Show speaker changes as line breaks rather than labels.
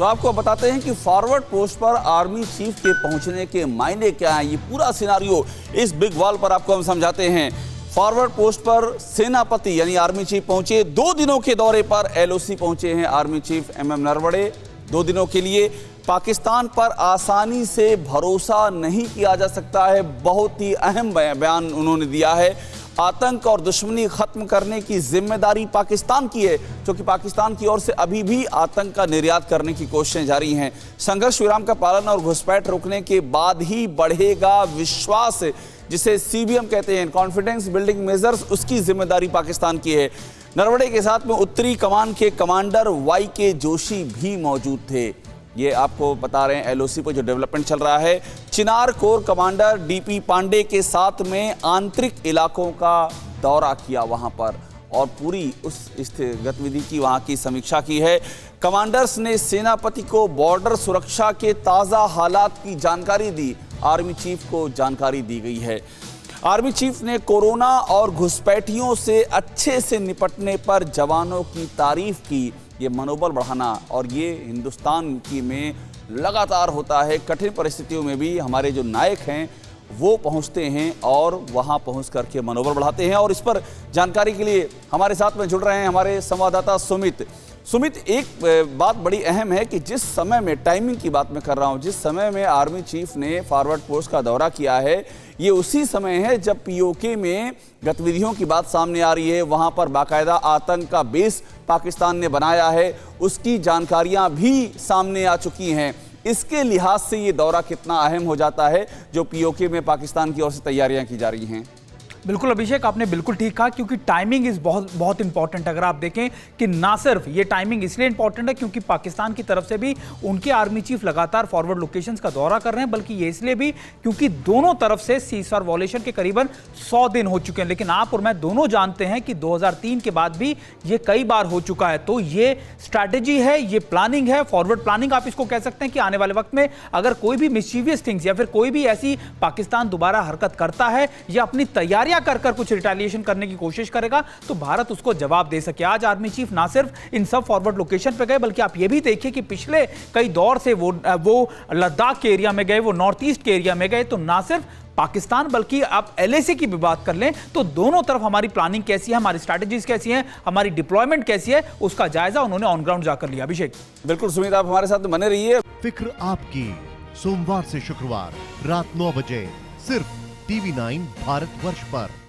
तो आपको बताते हैं कि फॉरवर्ड पोस्ट पर आर्मी चीफ के पहुंचने के मायने क्या हैं। ये पूरा सिनारियो इस बिग वॉल पर आपको हम समझाते हैं। फॉरवर्ड पोस्ट पर सेनापति यानी आर्मी चीफ पहुंचे। 2 दिनों के दौरे पर एलओसी पहुंचे हैं आर्मी चीफ एमएम नरवणे। 2 दिनों के लिए पाकिस्तान पर आसानी से भरोसा नहीं किया जा सकता है। बहुत ही अहम बयान उन्होंने दिया है। आतंक और दुश्मनी खत्म करने की जिम्मेदारी पाकिस्तान की है, क्योंकि पाकिस्तान की ओर से अभी भी आतंक का निर्यात करने की कोशिशें जारी हैं। संघर्ष विराम का पालन और घुसपैठ रोकने के बाद ही बढ़ेगा विश्वास, जिसे सीबीएम कहते हैं, कॉन्फिडेंस बिल्डिंग मेजर्स, उसकी जिम्मेदारी पाकिस्तान की है। नरवणे के साथ में उत्तरी कमान के कमांडर वाई.के. जोशी भी मौजूद थे। ये आपको बता रहे हैं एलओसी पर जो डेवलपमेंट चल रहा है। चिनार कोर कमांडर डीपी पांडे के साथ में आंतरिक इलाकों का दौरा किया वहां पर और पूरी उस गतिविधि की वहां की समीक्षा की है। कमांडर्स ने सेनापति को बॉर्डर सुरक्षा के ताज़ा हालात की जानकारी दी। आर्मी चीफ को जानकारी दी गई है। आर्मी चीफ ने कोरोना और घुसपैठियों से अच्छे से निपटने पर जवानों की तारीफ की। ये मनोबल बढ़ाना और ये हिंदुस्तान की में लगातार होता है। कठिन परिस्थितियों में भी हमारे जो नायक हैं वो पहुंचते हैं और वहां पहुंच करके मनोबल बढ़ाते हैं। और इस पर जानकारी के लिए हमारे साथ में जुड़ रहे हैं हमारे संवाददाता सुमित। एक बात बड़ी अहम है कि जिस समय में, टाइमिंग की बात मैं कर रहा हूं, जिस समय में आर्मी चीफ ने फॉरवर्ड पोस्ट का दौरा किया है, ये उसी समय है जब पीओके में गतिविधियों की बात सामने आ रही है। वहां पर बाकायदा आतंक का बेस पाकिस्तान ने बनाया है, उसकी जानकारियां भी सामने आ चुकी हैं। इसके लिहाज से ये दौरा कितना अहम हो जाता है जो पीओके में पाकिस्तान की ओर से तैयारियां की जा रही हैं।
बिल्कुल अभिषेक, आपने बिल्कुल ठीक कहा, क्योंकि टाइमिंग इज बहुत इंपॉर्टेंट। अगर आप देखें कि ना सिर्फ ये टाइमिंग इसलिए इंपॉर्टेंट है क्योंकि पाकिस्तान की तरफ से भी उनके आर्मी चीफ लगातार फॉरवर्ड लोकेशंस का दौरा कर रहे हैं, बल्कि ये इसलिए भी क्योंकि दोनों तरफ से सीज़फायर वॉलेशन के करीबन 100 दिन हो चुके हैं। लेकिन आप और मैं दोनों जानते हैं कि 2003 के बाद भी ये कई बार हो चुका है। तो ये स्ट्रैटेजी है, ये प्लानिंग है, फॉरवर्ड प्लानिंग आप इसको कह सकते हैं कि आने वाले वक्त में अगर कोई भी मिस्चीवियस थिंग्स या फिर कोई भी ऐसी पाकिस्तान दोबारा हरकत करता है या अपनी तैयारी कर कुछ रिटेलिएशन करने की कोशिश करेगा तो भारत उसको जवाब दे सके। आज आर्मी चीफ ना सिर्फ इन सब फॉरवर्ड लोकेशन पे गए, बल्कि आप ये भी देखिए कि पिछले कई दौर से वो लद्दाख के एरिया में गए, वो नॉर्थ ईस्ट के एरिया में गए। तो ना सिर्फ पाकिस्तान बल्कि आप एलएसी की भी बात कर लें तो दोनों तरफ हमारी प्लानिंग कैसी है, हमारी स्ट्रैटेजीज कैसी हैं, हमारी डिप्लॉयमेंट कैसी है, उसका जायजा उन्होंने ऑन ग्राउंड जाकर लिया। अभिषेक
बिल्कुल सुमित, आप हमारे साथ बने रहिए।
फिक्र आपकी, सोमवार से शुक्रवार रात 9 बजे सिर्फ टीवी 9 भारतवर्ष पर।